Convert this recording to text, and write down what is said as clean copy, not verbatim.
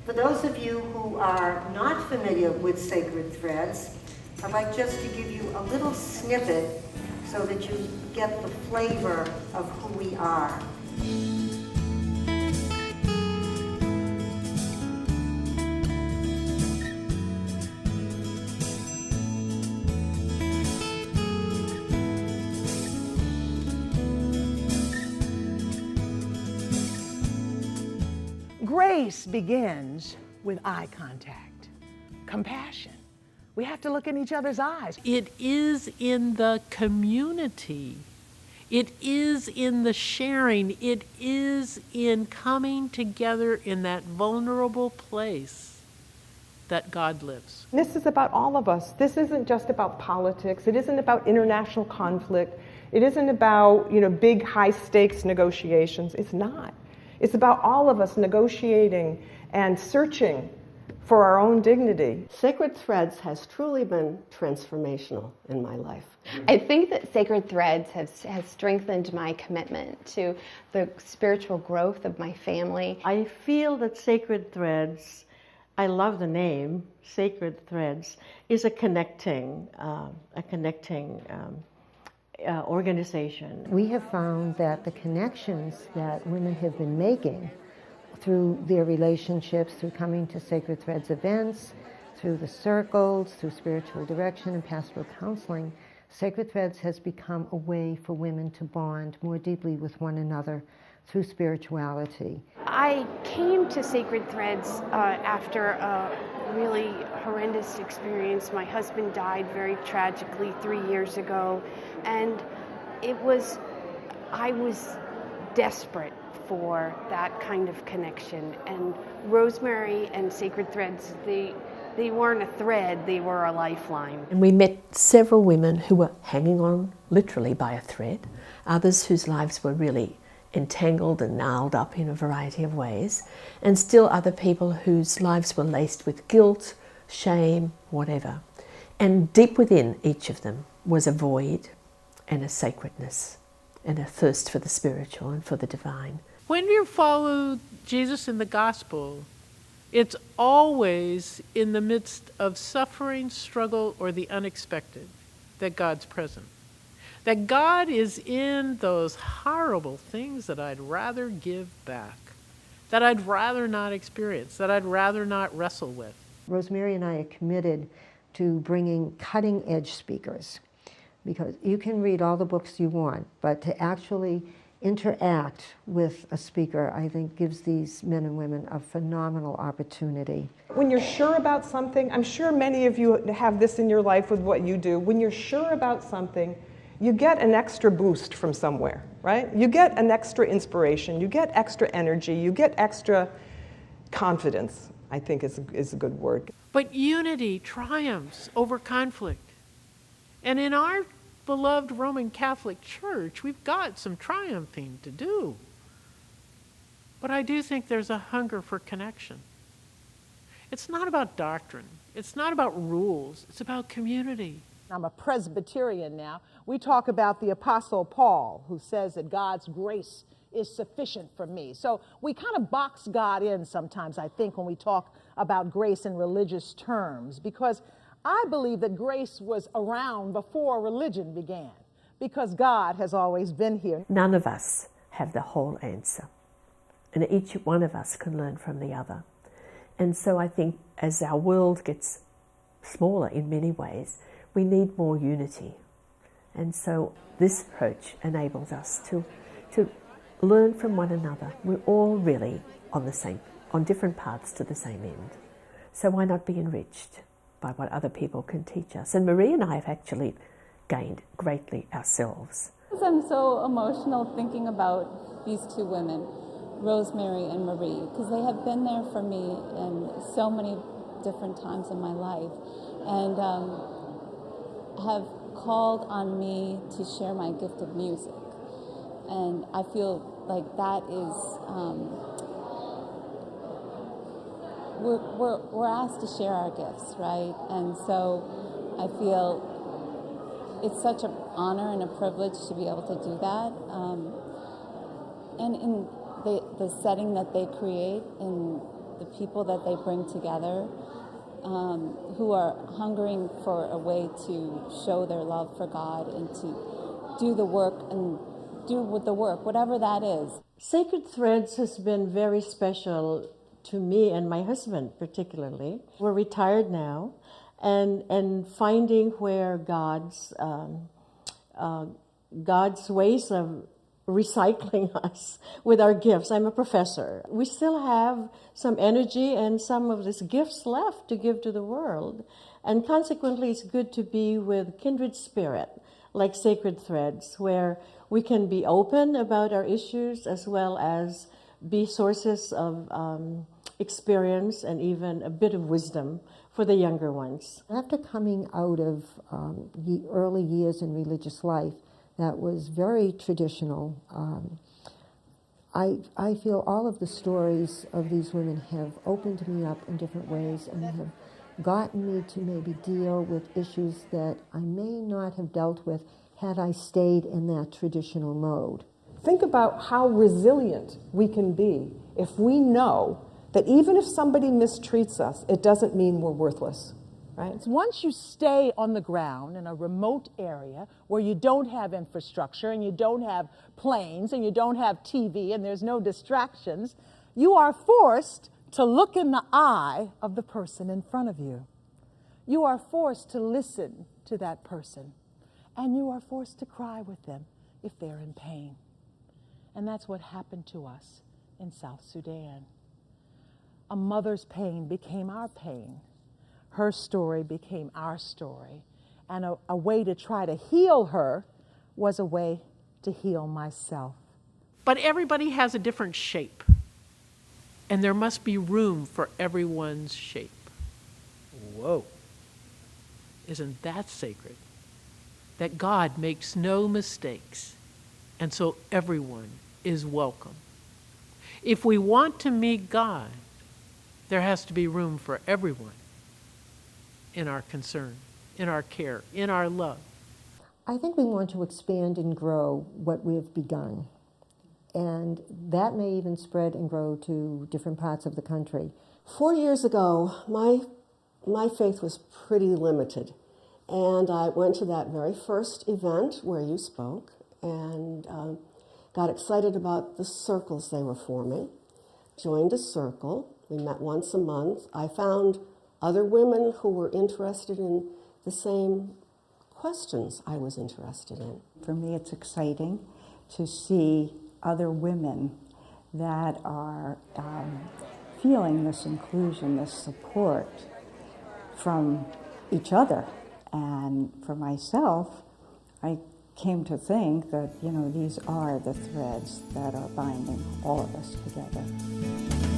For those of you who are not familiar with Sacred Threads, I'd like just to give you a little snippet so that you get the flavor of who we are. Grace begins with eye contact, compassion. We have to look in each other's eyes. It is in the community. It is in the sharing. It is in coming together in that vulnerable place that God lives. This is about all of us. This isn't just about politics. It isn't about international conflict. It isn't about, big high-stakes negotiations. It's not. It's about all of us negotiating and searching for our own dignity. Sacred Threads has truly been transformational in my life. I think that Sacred Threads has strengthened my commitment to the spiritual growth of my family. I feel that Sacred Threads, I love the name, Sacred Threads, is a connecting organization. We have found that the connections that women have been making through their relationships, through coming to Sacred Threads events, through the circles, through spiritual direction and pastoral counseling, Sacred Threads has become a way for women to bond more deeply with one another through spirituality. I came to Sacred Threads after a really horrendous experience. My husband died very tragically 3 years ago, and I was desperate for that kind of connection. And Rosemary and Sacred Threads, they weren't a thread, they were a lifeline. And we met several women who were hanging on literally by a thread, others whose lives were really entangled and gnarled up in a variety of ways, and still other people whose lives were laced with guilt, shame, whatever. And deep within each of them was a void and a sacredness and a thirst for the spiritual and for the divine. When you follow Jesus in the gospel, it's always in the midst of suffering, struggle, or the unexpected that God's present. That God is in those horrible things that I'd rather give back, that I'd rather not experience, that I'd rather not wrestle with. Rosemary and I are committed to bringing cutting-edge speakers, because you can read all the books you want, but to actually interact with a speaker, I think, gives these men and women a phenomenal opportunity. When you're sure about something, I'm sure many of you have this in your life with what you do. When you're sure about something, you get an extra boost from somewhere, right? You get an extra inspiration, you get extra energy, you get extra confidence, I think is a good word. But unity triumphs over conflict. And in our beloved Roman Catholic Church, we've got some triumphing to do. But I do think there's a hunger for connection. It's not about doctrine. It's not about rules. It's about community. I'm a Presbyterian now. We talk about the Apostle Paul, who says that God's grace is sufficient for me. So we kind of box God in sometimes, I think, when we talk about grace in religious terms, because I believe that grace was around before religion began, because God has always been here. None of us have the whole answer, and each one of us can learn from the other. And so I think as our world gets smaller in many ways, we need more unity. And so this approach enables us to learn from one another. We're all really on different paths to the same end. So why not be enriched by what other people can teach us? And Marie and I have actually gained greatly ourselves. I'm so emotional thinking about these two women, Rosemary and Marie, because they have been there for me in so many different times in my life, and have called on me to share my gift of music. And I feel like that is, we're asked to share our gifts, right? And so I feel it's such an honor and a privilege to be able to do that. And in the setting that they create in the people that they bring together, who are hungering for a way to show their love for God and to do the work and do with the work, whatever that is. Sacred Threads has been very special to me and my husband particularly. We're retired now, and finding where God's ways of recycling us with our gifts. I'm a professor. We still have some energy and some of these gifts left to give to the world. And consequently, it's good to be with kindred spirit, like Sacred Threads, where we can be open about our issues as well as be sources of experience and even a bit of wisdom for the younger ones. After coming out of the early years in religious life, that was very traditional. I feel all of the stories of these women have opened me up in different ways and have gotten me to maybe deal with issues that I may not have dealt with had I stayed in that traditional mode. Think about how resilient we can be if we know that even if somebody mistreats us, it doesn't mean we're worthless. Right? Once you stay on the ground in a remote area where you don't have infrastructure and you don't have planes and you don't have TV and there's no distractions, you are forced to look in the eye of the person in front of you. You are forced to listen to that person, and you are forced to cry with them if they're in pain. And that's what happened to us in South Sudan. A mother's pain became our pain. Her story became our story. And a way to try to heal her was a way to heal myself. But everybody has a different shape. And there must be room for everyone's shape. Whoa. Isn't that sacred? That God makes no mistakes, and so everyone is welcome. If we want to meet God, there has to be room for everyone in our concern, in our care, in our love. I think we want to expand and grow what we've begun. And that may even spread and grow to different parts of the country. 4 years ago, my faith was pretty limited. And I went to that very first event where you spoke and got excited about the circles they were forming. Joined a circle. We met once a month. I found other women who were interested in the same questions I was interested in. For me, it's exciting to see other women that are feeling this inclusion, this support from each other. And for myself, I came to think that, these are the threads that are binding all of us together.